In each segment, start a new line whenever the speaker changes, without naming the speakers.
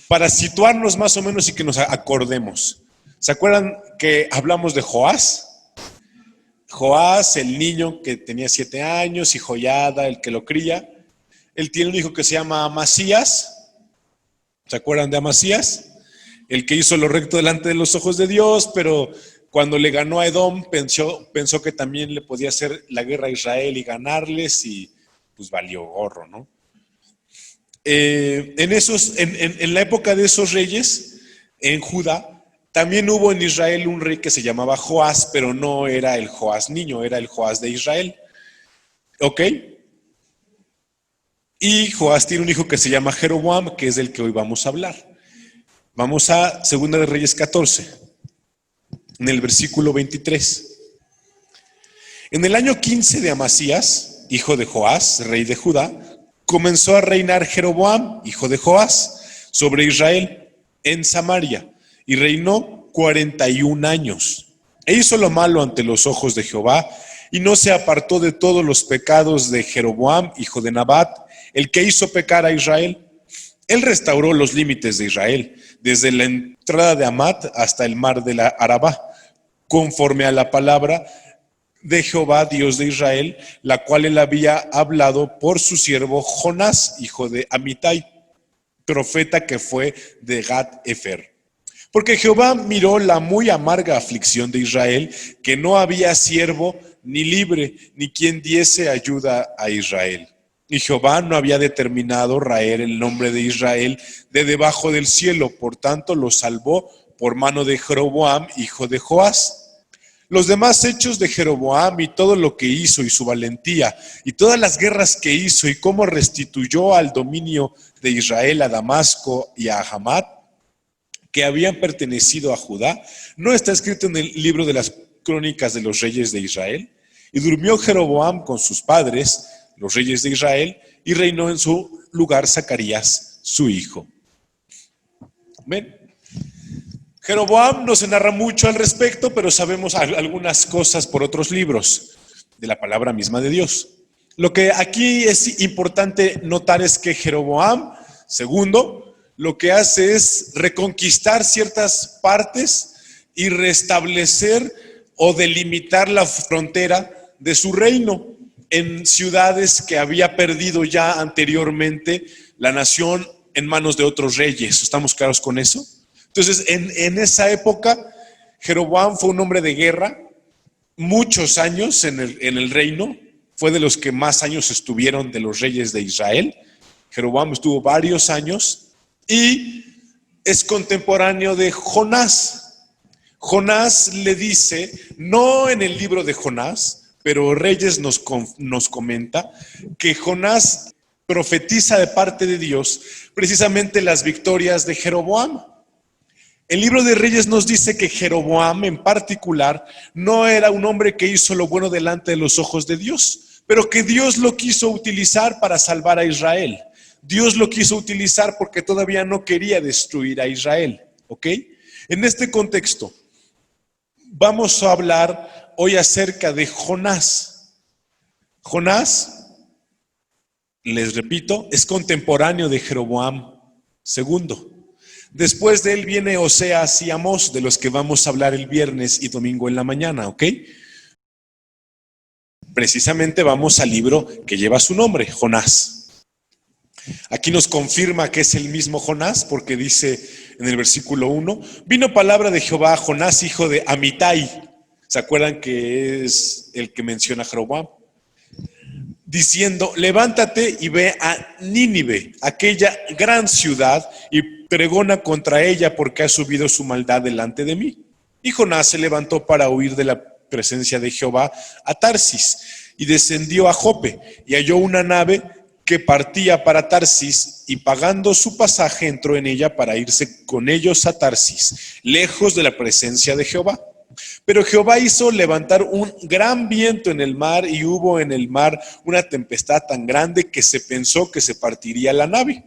Para situarnos más o menos y que nos acordemos. ¿Se acuerdan que hablamos de Joás? Joás, el niño que tenía 7 años, y Joiada, el que lo cría. Él tiene un hijo que se llama Amasías. ¿Se acuerdan de Amasías? El que hizo lo recto delante de los ojos de Dios, pero cuando le ganó a Edom, pensó que también le podía hacer la guerra a Israel y ganarles, y pues valió gorro, ¿no? En la época de esos reyes, en Judá, también hubo en Israel un rey que se llamaba Joás, pero no era el Joás niño, era el Joás de Israel. ¿Ok? Y Joás tiene un hijo que se llama Jeroboam, que es del que hoy vamos a hablar. Vamos a 2 de Reyes 14, en el versículo 23. En el año 15 de Amasías, hijo de Joás, rey de Judá, comenzó a reinar Jeroboam, hijo de Joás, sobre Israel en Samaria, y reinó 41 años. E hizo lo malo ante los ojos de Jehová, y no se apartó de todos los pecados de Jeroboam, hijo de Nabat, el que hizo pecar a Israel. Él restauró los límites de Israel, desde la entrada de Amat hasta el mar de la Arabá, conforme a la palabra de Jehová, Dios de Israel, la cual él había hablado por su siervo Jonás, hijo de Amitai, profeta que fue de Gat-Efer. Porque Jehová miró la muy amarga aflicción de Israel, que no había siervo ni libre, ni quien diese ayuda a Israel. Y Jehová no había determinado raer el nombre de Israel de debajo del cielo, por tanto lo salvó por mano de Jeroboam, hijo de Joás. Los demás hechos de Jeroboam y todo lo que hizo y su valentía y todas las guerras que hizo y cómo restituyó al dominio de Israel a Damasco y a Hamat, que habían pertenecido a Judá, no está escrito en el libro de las crónicas de los reyes de Israel. Y durmió Jeroboam con sus padres, los reyes de Israel, y reinó en su lugar Zacarías, su hijo. ¿Ven? Jeroboam no se narra mucho al respecto, pero sabemos algunas cosas por otros libros de la palabra misma de Dios. Lo que aquí es importante notar es que Jeroboam, segundo, lo que hace es reconquistar ciertas partes y restablecer o delimitar la frontera de su reino en ciudades que había perdido ya anteriormente la nación en manos de otros reyes. ¿Estamos claros con eso? Entonces, en esa época, Jeroboam fue un hombre de guerra, muchos años en el reino, fue de los que más años estuvieron de los reyes de Israel. Jeroboam estuvo varios años y es contemporáneo de Jonás. Jonás le dice, no en el libro de Jonás, pero Reyes nos comenta que Jonás profetiza de parte de Dios precisamente las victorias de Jeroboam. El libro de Reyes nos dice que Jeroboam en particular no era un hombre que hizo lo bueno delante de los ojos de Dios, pero que Dios lo quiso utilizar para salvar a Israel. Dios lo quiso utilizar porque todavía no quería destruir a Israel, ¿ok? En este contexto, vamos a hablar hoy acerca de Jonás. Jonás, les repito, es contemporáneo de Jeroboam II. Después de él viene Oseas y Amós, de los que vamos a hablar el viernes y domingo en la mañana, ¿ok? Precisamente vamos al libro que lleva su nombre, Jonás. Aquí nos confirma que es el mismo Jonás, porque dice en el versículo 1, vino palabra de Jehová a Jonás, hijo de Amitai. ¿Se acuerdan que es el que menciona Jeroboam? Diciendo, levántate y ve a Nínive, aquella gran ciudad, y pregona contra ella porque ha subido su maldad delante de mí. Y Jonás se levantó para huir de la presencia de Jehová a Tarsis y descendió a Jope y halló una nave que partía para Tarsis y pagando su pasaje entró en ella para irse con ellos a Tarsis, lejos de la presencia de Jehová. Pero Jehová hizo levantar un gran viento en el mar y hubo en el mar una tempestad tan grande que se pensó que se partiría la nave.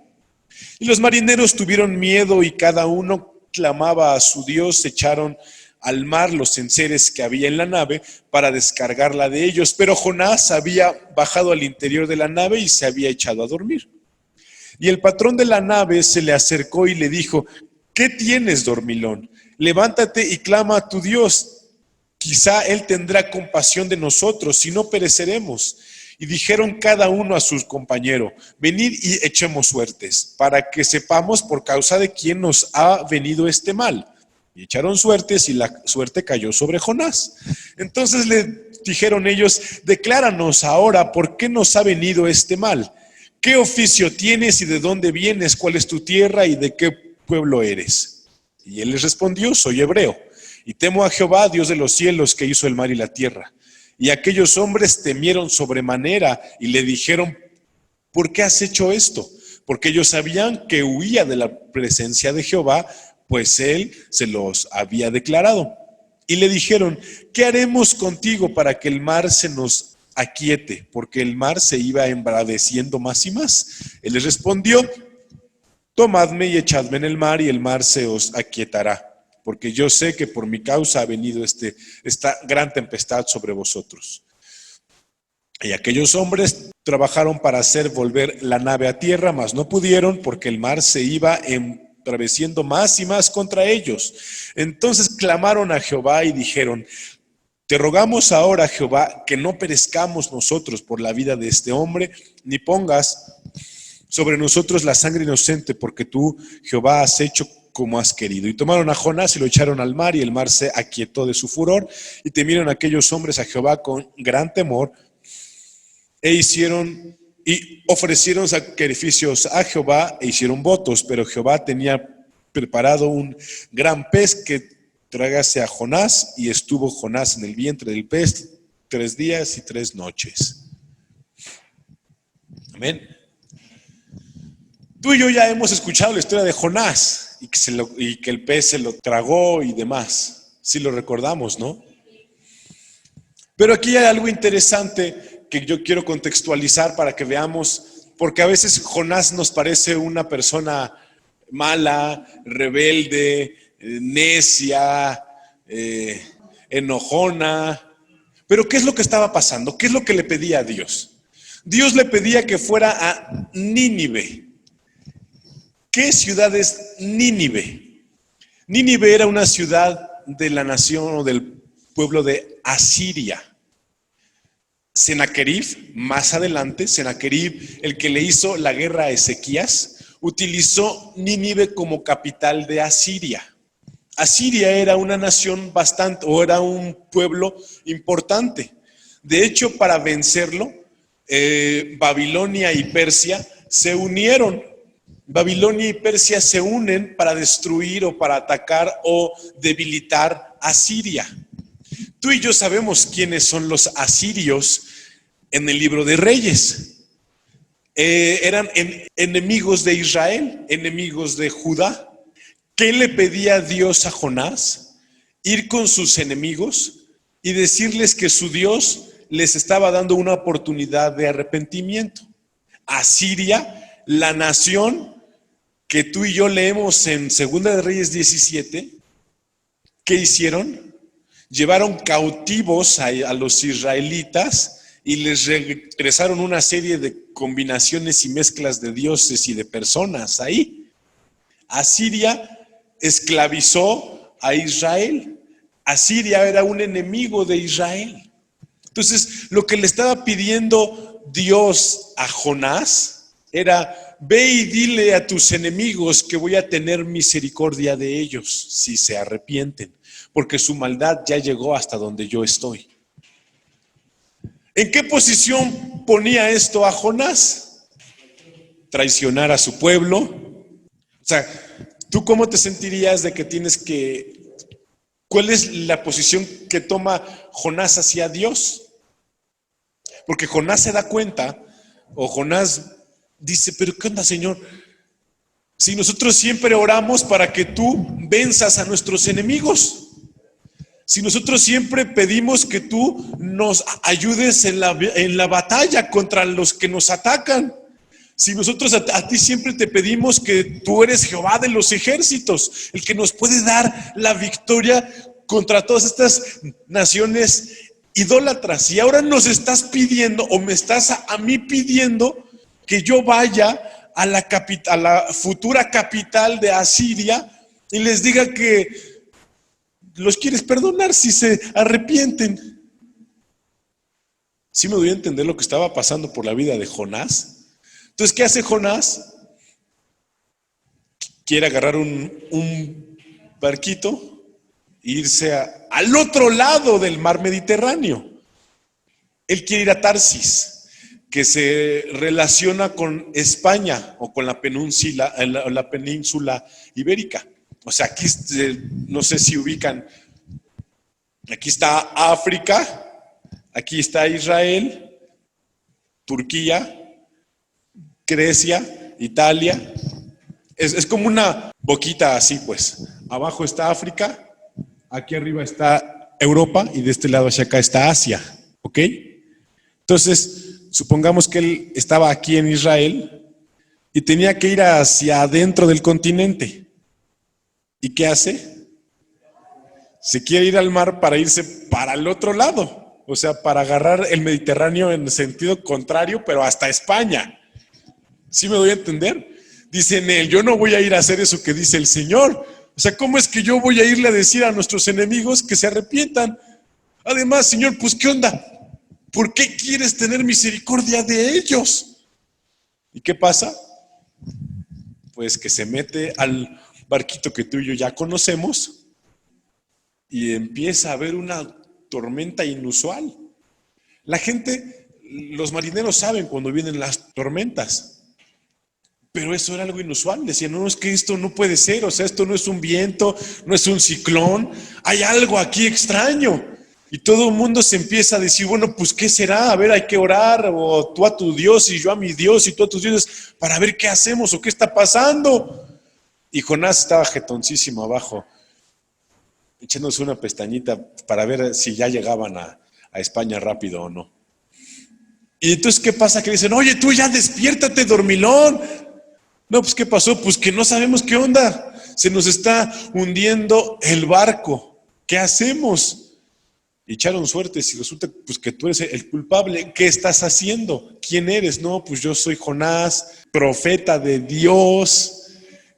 Y los marineros tuvieron miedo y cada uno clamaba a su Dios, echaron al mar los enseres que había en la nave para descargarla de ellos. Pero Jonás había bajado al interior de la nave y se había echado a dormir. Y el patrón de la nave se le acercó y le dijo: ¿qué tienes, dormilón? Levántate y clama a tu Dios. Quizá Él tendrá compasión de nosotros, si no pereceremos. Y dijeron cada uno a su compañero: venid y echemos suertes, para que sepamos por causa de quién nos ha venido este mal. Y echaron suertes, y la suerte cayó sobre Jonás. Entonces le dijeron ellos: decláranos ahora por qué nos ha venido este mal. ¿Qué oficio tienes y de dónde vienes? ¿Cuál es tu tierra y de qué pueblo eres? Y él les respondió: soy hebreo, y temo a Jehová, Dios de los cielos, que hizo el mar y la tierra. Y aquellos hombres temieron sobremanera y le dijeron: ¿por qué has hecho esto? Porque ellos sabían que huía de la presencia de Jehová, pues él se los había declarado. Y le dijeron: ¿qué haremos contigo para que el mar se nos aquiete? Porque el mar se iba embraveciendo más y más. Él les respondió: tomadme y echadme en el mar, y el mar se os aquietará, porque yo sé que por mi causa ha venido esta gran tempestad sobre vosotros. Y aquellos hombres trabajaron para hacer volver la nave a tierra, mas no pudieron, porque el mar se iba embraveciendo más y más contra ellos. Entonces clamaron a Jehová y dijeron: te rogamos ahora, Jehová, que no perezcamos nosotros por la vida de este hombre, ni pongas sobre nosotros la sangre inocente, porque tú, Jehová, has hecho como has querido. Y tomaron a Jonás y lo echaron al mar, y el mar se aquietó de su furor, y temieron aquellos hombres a Jehová con gran temor, y ofrecieron sacrificios a Jehová e hicieron votos. Pero Jehová tenía preparado un gran pez que tragase a Jonás, y estuvo Jonás en el vientre del pez 3 días y 3 noches. Amén. Tú y yo ya hemos escuchado la historia de Jonás y que el pez se lo tragó y demás. Sí lo recordamos, ¿no? Pero aquí hay algo interesante que yo quiero contextualizar para que veamos, porque a veces Jonás nos parece una persona mala, rebelde, necia, enojona. Pero ¿qué es lo que estaba pasando? ¿Qué es lo que le pedía a Dios? Dios le pedía que fuera a Nínive. ¿Qué ciudad es Nínive? Nínive era una ciudad de la nación o del pueblo de Asiria. Sennacherib, más adelante, Sennacherib, el que le hizo la guerra a Ezequías, utilizó Nínive como capital de Asiria. Asiria era una nación era un pueblo importante. De hecho, para vencerlo, Babilonia y Persia se unieron. Babilonia y Persia se unen para destruir o para atacar o debilitar a Siria. Tú y yo sabemos quiénes son los asirios en el libro de Reyes. Eran enemigos de Israel, enemigos de Judá. ¿Qué le pedía Dios a Jonás? Ir con sus enemigos y decirles que su Dios les estaba dando una oportunidad de arrepentimiento. Asiria, la nación que tú y yo leemos en Segunda de Reyes 17, ¿qué hicieron? Llevaron cautivos a los israelitas y les regresaron una serie de combinaciones y mezclas de dioses y de personas ahí. Asiria esclavizó a Israel. Asiria era un enemigo de Israel. Entonces, lo que le estaba pidiendo Dios a Jonás era: ve y dile a tus enemigos que voy a tener misericordia de ellos si se arrepienten, porque su maldad ya llegó hasta donde yo estoy. ¿En qué posición ponía esto a Jonás? Traicionar a su pueblo. O sea, ¿tú cómo te sentirías de que cuál es la posición que toma Jonás hacia Dios? Porque Jonás se da cuenta, o Jonás dice: pero ¿qué onda, Señor? Si nosotros siempre oramos para que tú venzas a nuestros enemigos. Si nosotros siempre pedimos que tú nos ayudes en la batalla contra los que nos atacan. Si nosotros a ti siempre te pedimos que tú eres Jehová de los ejércitos, el que nos puede dar la victoria contra todas estas naciones idólatras. Y ahora nos estás pidiendo, o me estás a mí pidiendo, que yo vaya a la futura capital de Asiria y les diga que los quieres perdonar si se arrepienten. ¿Sí me doy a entender lo que estaba pasando por la vida de Jonás? Entonces, ¿qué hace Jonás? Quiere agarrar un barquito e irse al otro lado del mar Mediterráneo. Él quiere ir a Tarsis, que se relaciona con España o con la península ibérica. O sea, aquí, no sé si ubican, aquí está África, aquí está Israel, Turquía, Grecia, Italia. Es como una boquita así, pues. Abajo está África, aquí arriba está Europa y de este lado hacia acá está Asia, ¿ok? Entonces, supongamos que él estaba aquí en Israel y tenía que ir hacia adentro del continente. ¿Y qué hace? Se quiere ir al mar para irse para el otro lado, o sea, para agarrar el Mediterráneo en sentido contrario, pero hasta España. ¿Sí me doy a entender? Dicen él, yo no voy a ir a hacer eso que dice el Señor. O sea, ¿cómo es que yo voy a irle a decir a nuestros enemigos que se arrepientan? Además, Señor, pues ¿qué onda? ¿Por qué quieres tener misericordia de ellos? ¿Y qué pasa? Pues que se mete al barquito que tú y yo ya conocemos y empieza a haber una tormenta inusual. La gente, los marineros saben cuando vienen las tormentas. Pero eso era algo inusual. Decían, no, es que esto no puede ser, o sea, esto no es un viento, no es un ciclón, hay algo aquí extraño. Y todo el mundo se empieza a decir, bueno, pues ¿qué será? A ver, hay que orar, o tú a tu Dios y yo a mi Dios y tú a tus dioses, para ver qué hacemos o qué está pasando. Y Jonás estaba jetoncísimo abajo, echándose una pestañita para ver si ya llegaban a España rápido o no. Y entonces, ¿qué pasa? Que dicen, oye, tú ya despiértate, dormilón. No, pues ¿qué pasó? Pues que no sabemos qué onda. Se nos está hundiendo el barco. ¿Qué hacemos? Y echaron suertes y resulta pues que tú eres el culpable. ¿Qué estás haciendo? ¿Quién eres? No, pues yo soy Jonás, profeta de Dios,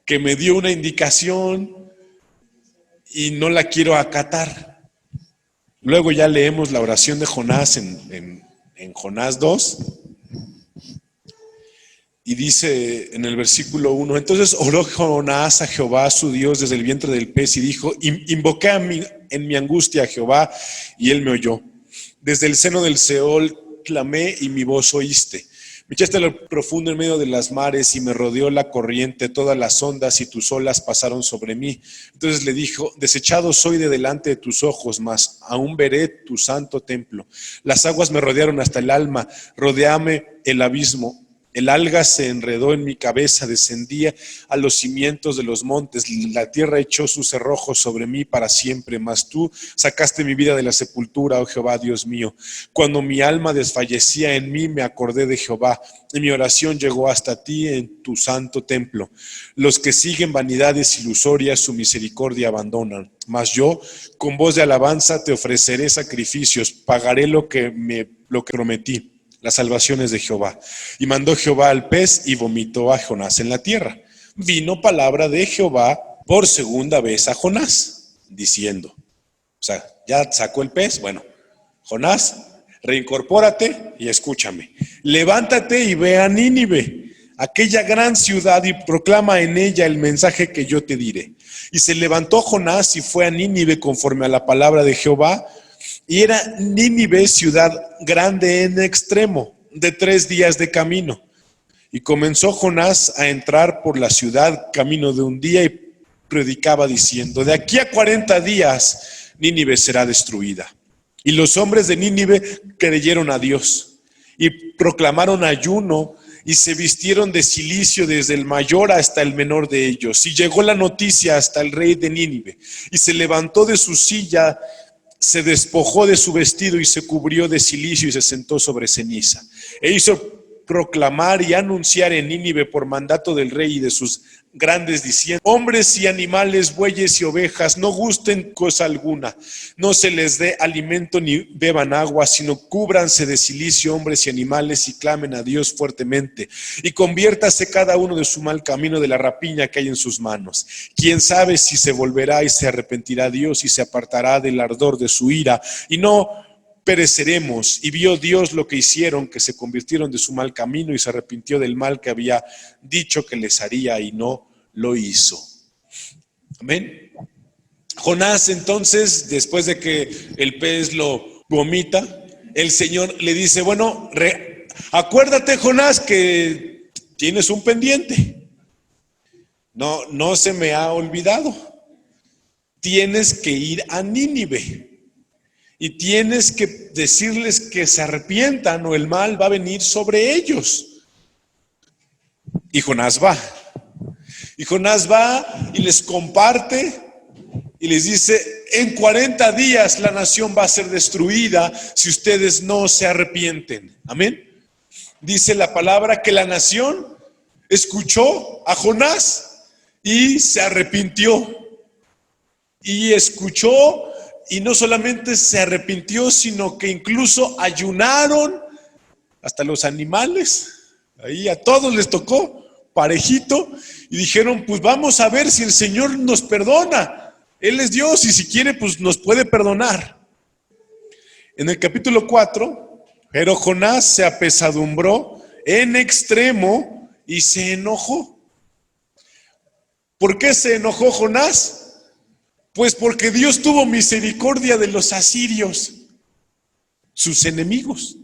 que me dio una indicación y no la quiero acatar. Luego ya leemos la oración de Jonás en Jonás 2. Y dice en el versículo 1, entonces oró Jonás a Jehová su Dios desde el vientre del pez y dijo, invoqué en mi angustia a Jehová y él me oyó. Desde el seno del Seol clamé y mi voz oíste. Me echaste a lo profundo en medio de las mares y me rodeó la corriente, todas las ondas y tus olas pasaron sobre mí. Entonces le dijo, desechado soy de delante de tus ojos, mas aún veré tu santo templo. Las aguas me rodearon hasta el alma, rodeame el abismo. El alga se enredó en mi cabeza, descendía a los cimientos de los montes, la tierra echó sus cerrojos sobre mí para siempre, mas tú sacaste mi vida de la sepultura, oh Jehová, Dios mío. Cuando mi alma desfallecía en mí, me acordé de Jehová, y mi oración llegó hasta ti en tu santo templo. Los que siguen vanidades ilusorias, su misericordia abandonan, mas yo, con voz de alabanza, te ofreceré sacrificios, pagaré lo que prometí. Las salvaciones de Jehová. Y mandó Jehová al pez y vomitó a Jonás en la tierra. Vino palabra de Jehová por segunda vez a Jonás, diciendo, o sea, ya sacó el pez, bueno, Jonás, reincorpórate y escúchame. Levántate y ve a Nínive, aquella gran ciudad, y proclama en ella el mensaje que yo te diré. Y se levantó Jonás y fue a Nínive conforme a la palabra de Jehová. Y era Nínive ciudad grande en extremo, de 3 días de camino. Y comenzó Jonás a entrar por la ciudad camino de un día y predicaba diciendo, de aquí a 40 días Nínive será destruida. Y los hombres de Nínive creyeron a Dios y proclamaron ayuno y se vistieron de cilicio desde el mayor hasta el menor de ellos. Y llegó la noticia hasta el rey de Nínive y se levantó de su silla, se despojó de su vestido y se cubrió de cilicio y se sentó sobre ceniza. E hizo proclamar y anunciar en Nínive por mandato del rey y de sus grandes, diciendo: hombres y animales, bueyes y ovejas, no gusten cosa alguna, no se les dé alimento ni beban agua, sino cúbranse de cilicio hombres y animales y clamen a Dios fuertemente, y conviértase cada uno de su mal camino, de la rapiña que hay en sus manos. Quién sabe si se volverá y se arrepentirá Dios y se apartará del ardor de su ira, y no pereceremos. Y vio Dios lo que hicieron, que se convirtieron de su mal camino, y se arrepintió del mal que había dicho que les haría, y no lo hizo. Amén. Jonás, entonces, después de que el pez lo vomita, el Señor le dice: bueno, acuérdate, Jonás, que tienes un pendiente. No se me ha olvidado. Tienes que ir a Nínive. Y tienes que decirles que se arrepientan o el mal va a venir sobre ellos. Y Jonás va. Y Jonás va y les comparte y les dice: en 40 días la nación va a ser destruida si ustedes no se arrepienten. Amén. Dice la palabra que la nación escuchó a Jonás y se arrepintió. Y escuchó. Y no solamente se arrepintió, sino que incluso ayunaron, hasta los animales, ahí a todos les tocó parejito, y dijeron: pues vamos a ver si el Señor nos perdona. Él es Dios y si quiere pues nos puede perdonar. En el capítulo 4, pero Jonás se apesadumbró en extremo y se enojó. ¿Por qué se enojó Jonás? Pues porque Dios tuvo misericordia de los asirios, sus enemigos.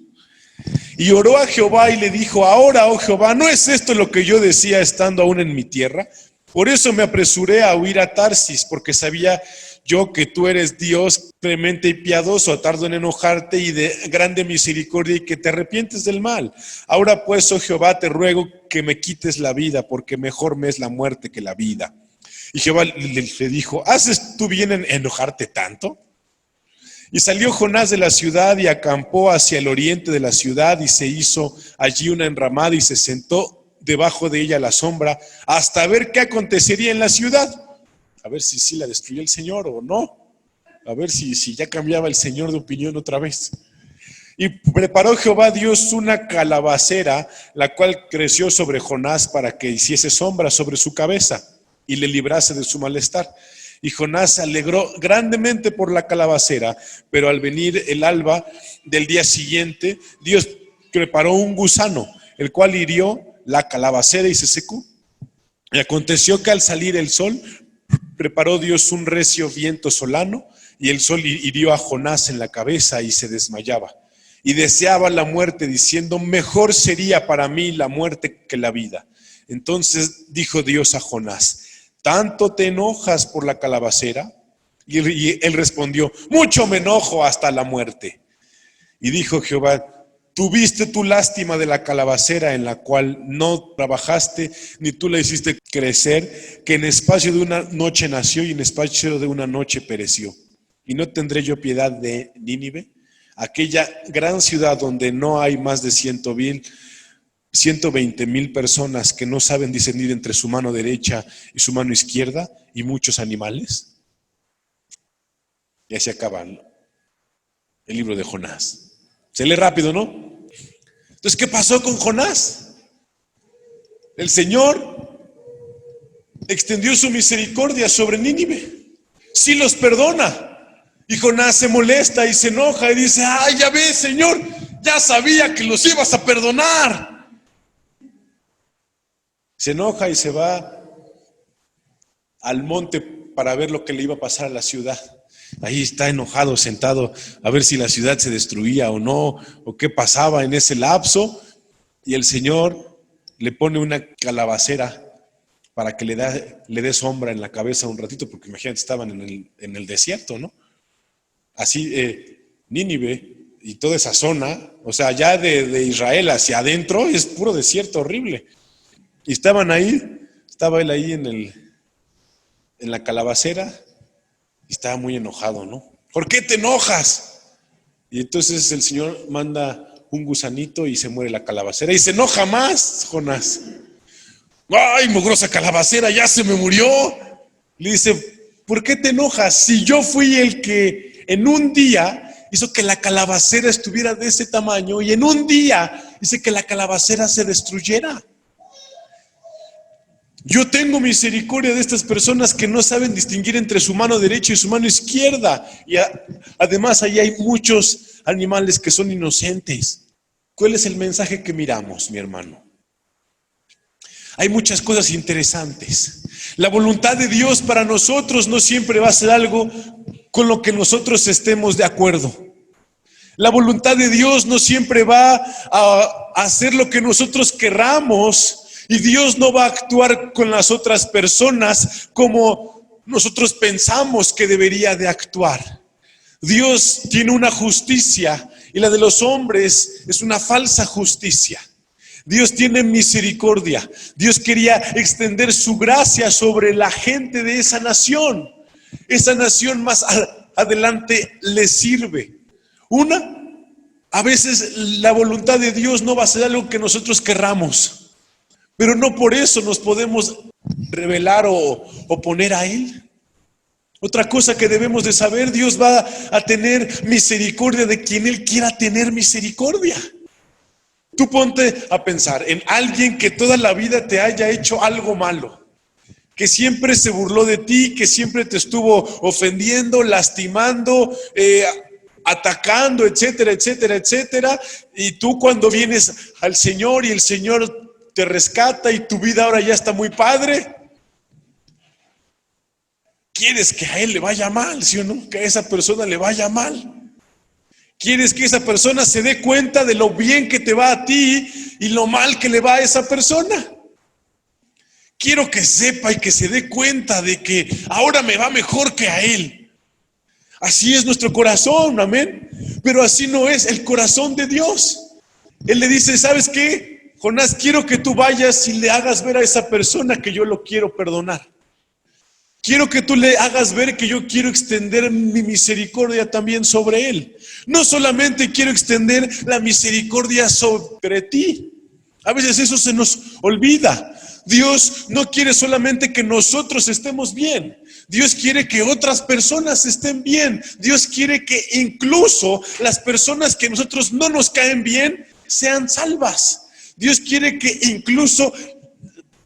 Y oró a Jehová y le dijo: ahora, oh Jehová, ¿no es esto lo que yo decía estando aún en mi tierra? Por eso me apresuré a huir a Tarsis, porque sabía yo que tú eres Dios clemente y piadoso, tardo en enojarte y de grande misericordia, y que te arrepientes del mal. Ahora pues, oh Jehová, te ruego que me quites la vida, porque mejor me es la muerte que la vida. Y Jehová le dijo: ¿haces tú bien en enojarte tanto? Y salió Jonás de la ciudad y acampó hacia el oriente de la ciudad, y se hizo allí una enramada y se sentó debajo de ella a la sombra hasta ver qué acontecería en la ciudad. A ver si la destruyó el Señor o no. A ver si ya cambiaba el Señor de opinión otra vez. Y preparó Jehová Dios una calabacera, la cual creció sobre Jonás para que hiciese sombra sobre su cabeza y le librase de su malestar. Y Jonás se alegró grandemente por la calabacera, pero al venir el alba del día siguiente, Dios preparó un gusano, el cual hirió la calabacera y se secó. Y aconteció que al salir el sol, preparó Dios un recio viento solano, y el sol hirió a Jonás en la cabeza y se desmayaba. Y deseaba la muerte, diciendo: mejor sería para mí la muerte que la vida. Entonces dijo Dios a Jonás: ¿tanto te enojas por la calabacera? Y él respondió: mucho me enojo hasta la muerte. Y dijo Jehová: tuviste tu lástima de la calabacera, en la cual no trabajaste, ni tú la hiciste crecer, que en espacio de una noche nació y en espacio de una noche pereció. ¿Y no tendré yo piedad de Nínive, aquella gran ciudad donde no hay más de 120,000 personas que no saben discernir entre su mano derecha y su mano izquierda, y muchos animales? Y así acaba el libro de Jonás. Se lee rápido, ¿no? Entonces, ¿qué pasó con Jonás? El Señor extendió su misericordia sobre Nínive. Sí los perdona. Y Jonás se molesta y se enoja y dice: ¡ay, ya ves, Señor! Ya sabía que los ibas a perdonar. Se enoja y se va al monte para ver lo que le iba a pasar a la ciudad. Ahí está enojado, sentado, a ver si la ciudad se destruía o no, o qué pasaba en ese lapso. Y el Señor le pone una calabacera para que le dé sombra en la cabeza un ratito, porque imagínate, estaban en el desierto, ¿no? Así, Nínive y toda esa zona, o sea, ya de Israel hacia adentro, es puro desierto horrible. Y estaban ahí, estaba él ahí en la calabacera, y estaba muy enojado, ¿no? ¿Por qué te enojas? Y entonces el Señor manda un gusanito y se muere la calabacera. Y dice, no, jamás, Jonás. ¡Ay, mugrosa calabacera, ya se me murió! Le dice, ¿por qué te enojas? Si yo fui el que en un día hizo que la calabacera estuviera de ese tamaño y en un día hice que la calabacera se destruyera. Yo tengo misericordia de estas personas que no saben distinguir entre su mano derecha y su mano izquierda. Y además ahí hay muchos animales que son inocentes. ¿Cuál es el mensaje que miramos, mi hermano? Hay muchas cosas interesantes. La voluntad de Dios para nosotros no siempre va a ser algo con lo que nosotros estemos de acuerdo. La voluntad de Dios no siempre va a hacer lo que nosotros querramos. Y Dios no va a actuar con las otras personas como nosotros pensamos que debería de actuar. Dios tiene una justicia y la de los hombres es una falsa justicia. Dios tiene misericordia. Dios quería extender su gracia sobre la gente de esa nación. Esa nación más adelante le sirve. A veces la voluntad de Dios no va a ser algo que nosotros querramos. Pero no por eso nos podemos rebelar o oponer a Él. Otra cosa que debemos de saber, Dios va a tener misericordia de quien Él quiera tener misericordia. Tú ponte a pensar en alguien que toda la vida te haya hecho algo malo, que siempre se burló de ti, que siempre te estuvo ofendiendo, lastimando, atacando, etcétera, etcétera, etcétera. Y tú cuando vienes al Señor y el Señor te rescata y tu vida ahora ya está muy padre, ¿quieres que a él le vaya mal, sí o no? Que a esa persona le vaya mal. ¿Quieres que esa persona se dé cuenta de lo bien que te va a ti y lo mal que le va a esa persona? Quiero que sepa y que se dé cuenta de que ahora me va mejor que a él. Así es nuestro corazón, amén. Pero así no es el corazón de Dios. Él le dice, ¿sabes qué? Jonás, quiero que tú vayas y le hagas ver a esa persona que yo lo quiero perdonar. Quiero que tú le hagas ver que yo quiero extender mi misericordia también sobre él. No solamente quiero extender la misericordia sobre ti. A veces eso se nos olvida. Dios no quiere solamente que nosotros estemos bien. Dios quiere que otras personas estén bien. Dios quiere que incluso las personas que a nosotros no nos caen bien sean salvas. Dios quiere que incluso,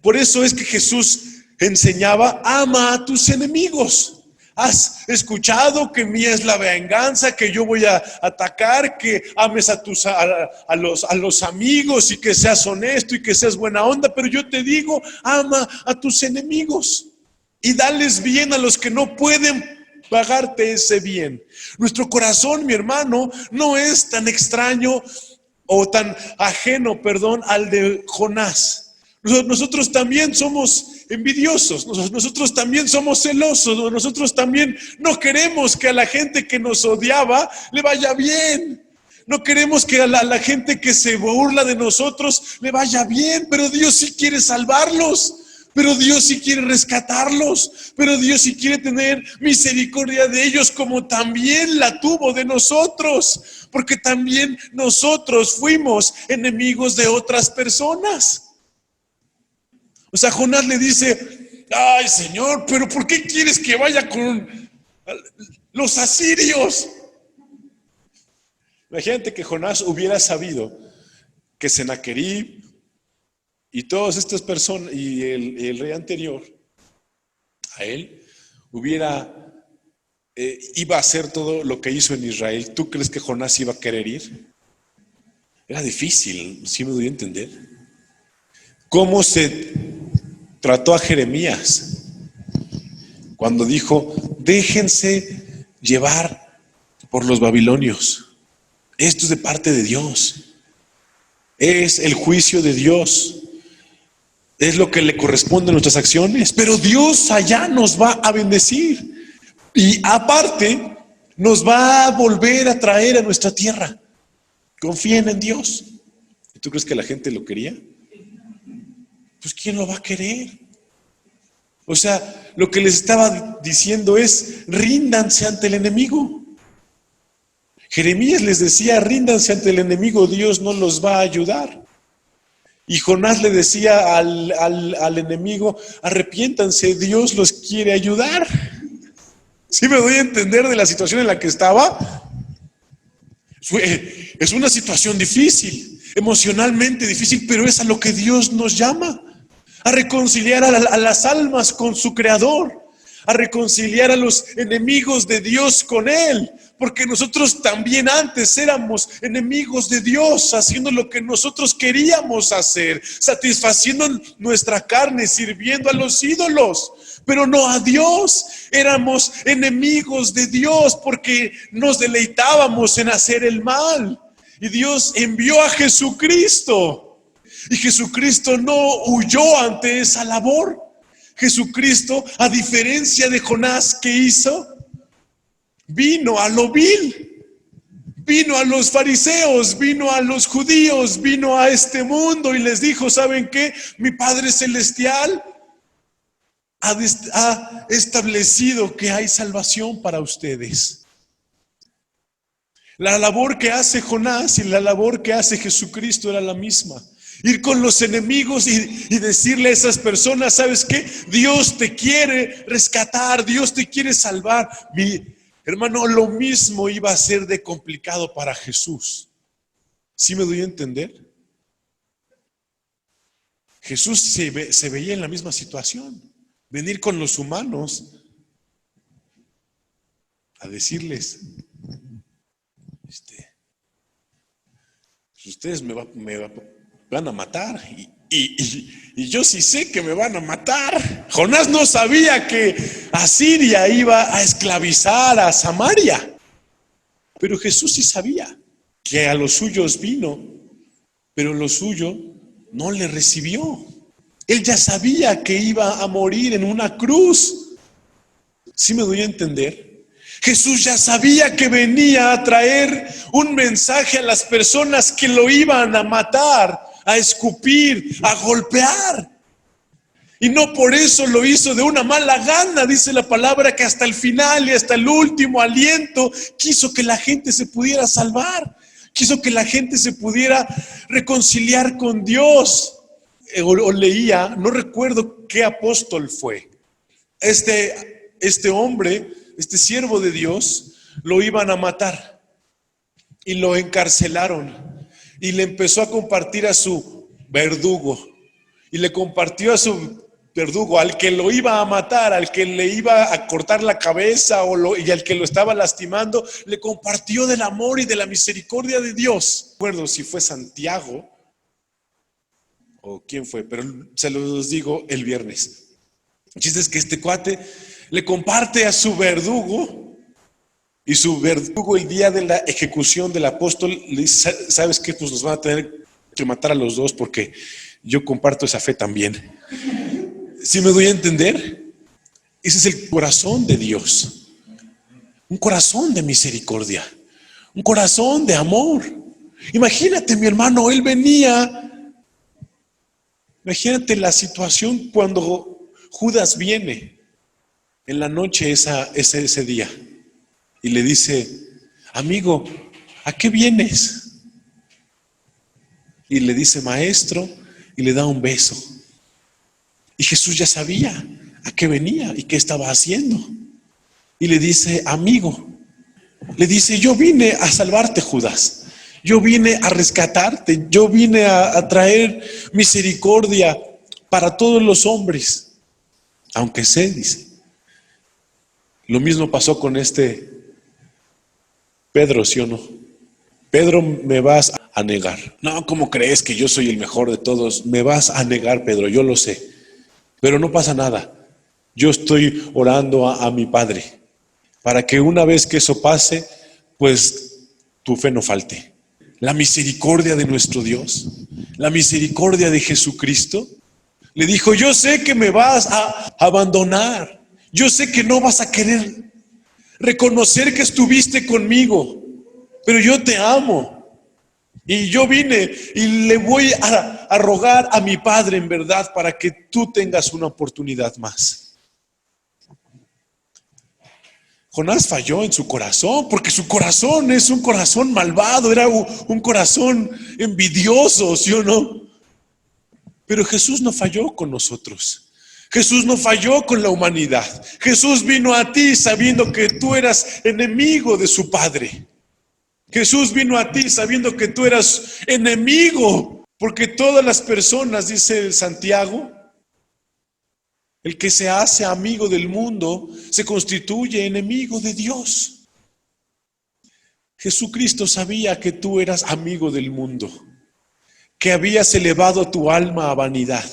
por eso es que Jesús enseñaba, ama a tus enemigos. Has escuchado que mía es la venganza, que yo voy a atacar, que ames a los amigos y que seas honesto y que seas buena onda, pero yo te digo, ama a tus enemigos y dales bien a los que no pueden pagarte ese bien. Nuestro corazón, mi hermano, no es tan extraño o tan ajeno, al de Jonás. Nosotros también somos envidiosos, nosotros también somos celosos, nosotros también no queremos que a la gente que nos odiaba le vaya bien. No queremos que a la gente que se burla de nosotros le vaya bien, pero Dios sí quiere salvarlos. Pero Dios sí quiere rescatarlos, pero Dios sí quiere tener misericordia de ellos como también la tuvo de nosotros, porque también nosotros fuimos enemigos de otras personas. O sea, Jonás le dice, ay Señor, pero ¿por qué quieres que vaya con los asirios? Imagínate que Jonás hubiera sabido que Sennacherib y todas estas personas, y el rey anterior a él, iba a hacer todo lo que hizo en Israel. ¿Tú crees que Jonás iba a querer ir? Era difícil, ¿sí me doy a entender? ¿Cómo se trató a Jeremías cuando dijo, déjense llevar por los babilonios? Esto es de parte de Dios. Es el juicio de Dios. Es lo que le corresponde a nuestras acciones. Pero Dios allá nos va a bendecir. Y aparte, nos va a volver a traer a nuestra tierra. Confíen en Dios. ¿Y tú crees que la gente lo quería? Pues ¿quién lo va a querer? O sea, lo que les estaba diciendo es, ríndanse ante el enemigo. Jeremías les decía, ríndanse ante el enemigo, Dios no los va a ayudar. Y Jonás le decía al enemigo, arrepiéntanse, Dios los quiere ayudar. ¿Sí me doy a entender de la situación en la que estaba? Es una situación difícil, emocionalmente difícil, pero es a lo que Dios nos llama, a reconciliar a las almas con su Creador, a reconciliar a los enemigos de Dios con Él, porque nosotros también antes éramos enemigos de Dios, haciendo lo que nosotros queríamos hacer, satisfaciendo nuestra carne, sirviendo a los ídolos, pero no a Dios. Éramos enemigos de Dios porque nos deleitábamos en hacer el mal. Y Dios envió a Jesucristo. Y Jesucristo no huyó ante esa labor. Jesucristo, a diferencia de Jonás, ¿qué hizo? Vino a lo vil, vino a los fariseos, vino a los judíos, vino a este mundo y les dijo, ¿saben qué? Mi Padre Celestial ha establecido que hay salvación para ustedes. La labor que hace Jonás y la labor que hace Jesucristo era la misma. Ir con los enemigos y decirle a esas personas, ¿sabes qué? Dios te quiere rescatar, Dios te quiere salvar. Mi hermano, lo mismo iba a ser de complicado para Jesús. ¿Sí me doy a entender? Jesús se veía en la misma situación. Venir con los humanos a decirles, ustedes me van a matar y yo sí sé que me van a matar. Jonás no sabía que Asiria iba a esclavizar a Samaria, pero Jesús sí sabía que a los suyos vino, pero lo suyo no le recibió. Él ya sabía que iba a morir en una cruz. ¿Sí me doy a entender? Jesús ya sabía que venía a traer un mensaje a las personas que lo iban a matar, a escupir, a golpear. Y no por eso lo hizo de una mala gana, dice la palabra, que hasta el final y hasta el último aliento quiso que la gente se pudiera salvar, quiso que la gente se pudiera reconciliar con Dios. O leía, no recuerdo qué apóstol fue. Este hombre, este siervo de Dios, lo iban a matar y lo encarcelaron y le empezó a compartir a su verdugo y le compartió a su verdugo, al que lo iba a matar, al que le iba a cortar la cabeza y al que lo estaba lastimando, le compartió del amor y de la misericordia de Dios. No recuerdo si fue Santiago o quién fue, pero se los digo el viernes. El chiste es que este cuate le comparte a su verdugo y su verdugo el día de la ejecución del apóstol le dice, ¿sabes qué? Pues nos van a tener que matar a los dos porque yo comparto esa fe también. ¿Sí me doy a entender? Ese es el corazón de Dios. Un corazón de misericordia. Un corazón de amor. Imagínate, mi hermano, él venía. Imagínate la situación cuando Judas viene en la noche ese día y le dice, amigo, ¿a qué vienes? Y le dice, maestro, y le da un beso. Y Jesús ya sabía a qué venía y qué estaba haciendo. Y le dice, amigo, le dice, yo vine a salvarte, Judas. Yo vine a rescatarte, yo vine a traer misericordia para todos los hombres. Aunque sé, dice. Lo mismo pasó con Pedro, ¿sí o no? Pedro, me vas a negar. No, ¿cómo crees que yo soy el mejor de todos? Me vas a negar, Pedro, yo lo sé. Pero no pasa nada. Yo estoy orando a mi Padre para que una vez que eso pase, pues tu fe no falte. La misericordia de nuestro Dios, la misericordia de Jesucristo, le dijo, yo sé que me vas a abandonar, yo sé que no vas a querer reconocer que estuviste conmigo, pero yo te amo. Y yo vine y le voy a rogar a mi Padre en verdad para que tú tengas una oportunidad más. Jonás falló en su corazón, porque su corazón es un corazón malvado, era un corazón envidioso, ¿sí o no? Pero Jesús no falló con nosotros. Jesús no falló con la humanidad. Jesús vino a ti sabiendo que tú eras enemigo de su Padre. Jesús vino a ti sabiendo que tú eras enemigo, porque todas las personas, dice Santiago, el que se hace amigo del mundo se constituye enemigo de Dios. Jesucristo sabía que tú eras amigo del mundo, que habías elevado tu alma a vanidad.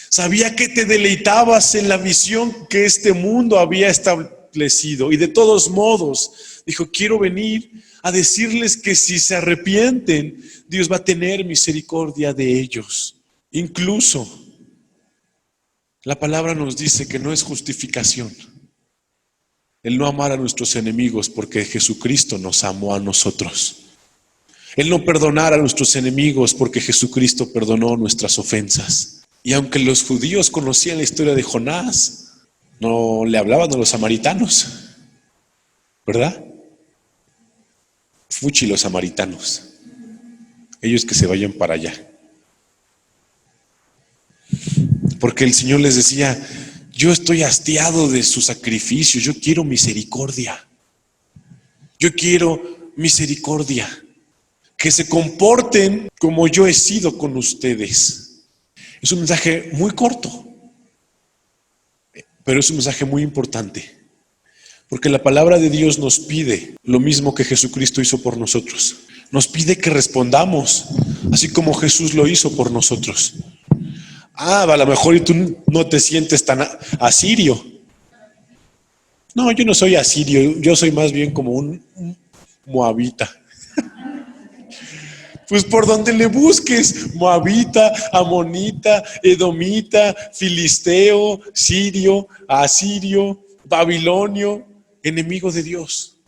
Sabía que te deleitabas en la visión que este mundo había establecido. Y de todos modos, dijo, quiero venir a decirles que si se arrepienten, Dios va a tener misericordia de ellos. Incluso, la palabra nos dice que no es justificación el no amar a nuestros enemigos, porque Jesucristo nos amó a nosotros. El no perdonar a nuestros enemigos, porque Jesucristo perdonó nuestras ofensas. Y aunque los judíos conocían la historia de Jonás, no le hablaban a los samaritanos, ¿verdad? Fuchi los samaritanos, ellos que se vayan para allá. Porque el Señor les decía, yo estoy hastiado de sus sacrificios, yo quiero misericordia. Yo quiero misericordia. Que se comporten como yo he sido con ustedes. Es un mensaje muy corto, pero es un mensaje muy importante. Porque la palabra de Dios nos pide lo mismo que Jesucristo hizo por nosotros. Nos pide que respondamos, así como Jesús lo hizo por nosotros. A lo mejor y tú no te sientes tan asirio. No, yo no soy asirio, yo soy más bien como un moabita. Pues por donde le busques, moabita, amonita, edomita, filisteo, sirio, asirio, babilonio, enemigo de Dios.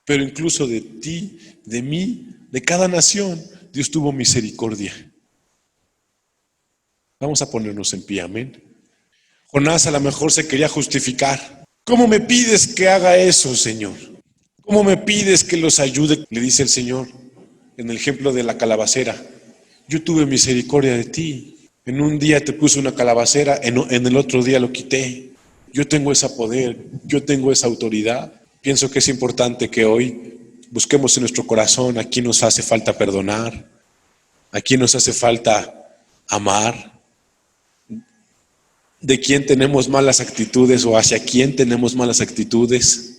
Pero incluso de ti, de mí, de cada nación, Dios tuvo misericordia. Vamos a ponernos en pie, amén. Jonás a lo mejor se quería justificar. ¿Cómo me pides que haga eso, Señor? ¿Cómo me pides que los ayude? Le dice el Señor en el ejemplo de la calabacera. Yo tuve misericordia de ti. En un día te puse una calabacera, en el otro día lo quité. Yo tengo ese poder, yo tengo esa autoridad. Pienso que es importante que hoy busquemos en nuestro corazón a quién nos hace falta perdonar, a quién nos hace falta amar, de quién tenemos malas actitudes o hacia quién tenemos malas actitudes.